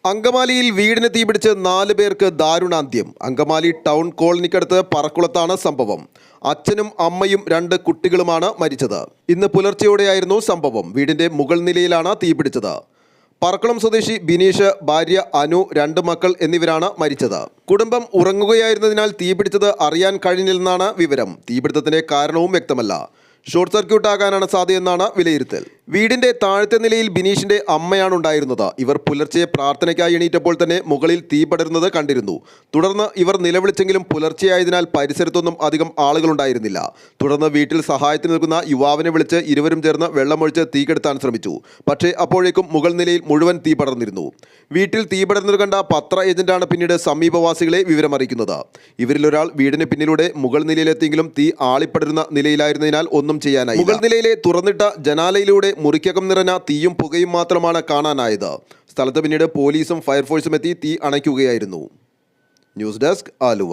അങ്കമാലിയിൽ വീടിന് തീപിടിച്ച് 4 പേർക്ക് ദാരുണാന്ത്യം. അങ്കമാലി ടൗൺ കോളനിക്കടുത്ത് പറക്കുളത്താണ് സംഭവം. അച്ഛനും അമ്മയും 2 കുട്ടികളുമാണ് മരിച്ചത്. ഇന്ന് പുലർച്ചെയോടെയായിരുന്നു സംഭവം. വീടിന്റെ മുകൾ നിലയിലാണ് തീപിടിച്ചത്. പറക്കുളം സ്വദേശി ബിനീഷ്, ഭാര്യ അനു, 2 മക്കൾ എന്നിവരാണ് മരിച്ചത്. കുടുംബം ഉറങ്ങുകയായിരുന്നതിനാൽ തീപിടിച്ചത് അറിയാൻ കഴിഞ്ഞില്ലെന്നാണ് വിവരം. തീപിടുത്തത്തിന്റെ കാരണവും വ്യക്തമല്ല. ഷോർട്ട് സർക്യൂട്ട് ആകാനാണ് സാധ്യതയെന്നാണ് വിലയിരുത്തൽ. വീടിന്റെ താഴത്തെ നിലയിൽ ബിനീഷിന്റെ അമ്മയാണ് ഉണ്ടായിരുന്നത്. ഇവർ പുലർച്ചെ പ്രാർത്ഥനയ്ക്കായി എണീറ്റപ്പോൾ തന്നെ മുകളിൽ തീ പടരുന്നത് കണ്ടിരുന്നു. തുടർന്ന് ഇവർ നിലവിളിച്ചെങ്കിലും പുലർച്ചെയായതിനാൽ പരിസരത്തൊന്നും അധികം ആളുകളുണ്ടായിരുന്നില്ല. തുടർന്ന് വീട്ടിൽ സഹായത്തിന് നിൽക്കുന്ന യുവാവിനെ വിളിച്ച് ഇരുവരും ചേർന്ന് വെള്ളമൊഴിച്ച് തീ കെടുത്താൻ ശ്രമിച്ചു. പക്ഷേ അപ്പോഴേക്കും മുകൾ നിലയിൽ മുഴുവൻ തീ പടർന്നിരുന്നു. വീട്ടിൽ തീ പടർന്നത് കണ്ട പത്ര ഏജന്റാണ് പിന്നീട് സമീപവാസികളെ വിവരമറിയിക്കുന്നത്. ഇവരിൽ ഒരാൾ വീടിന് പിന്നിലൂടെ മുകൾ നിലയിലെത്തിയെങ്കിലും തീ ആളിപ്പടരുന്ന നിലയിലായിരുന്നതിനാൽ ഒന്നും ചെയ്യാനായി. മുകൾ നിലയിലെ തുറന്നിട്ട ജനാലയിലൂടെ മുറിക്കകം നിറഞ്ഞ തീയും പുകയും മാത്രമാണ് കാണാനായത്. സ്ഥലത്ത് പിന്നീട് പോലീസും ഫയർഫോഴ്സും എത്തി തീ അണയ്ക്കുകയായിരുന്നു. News desk Aluva.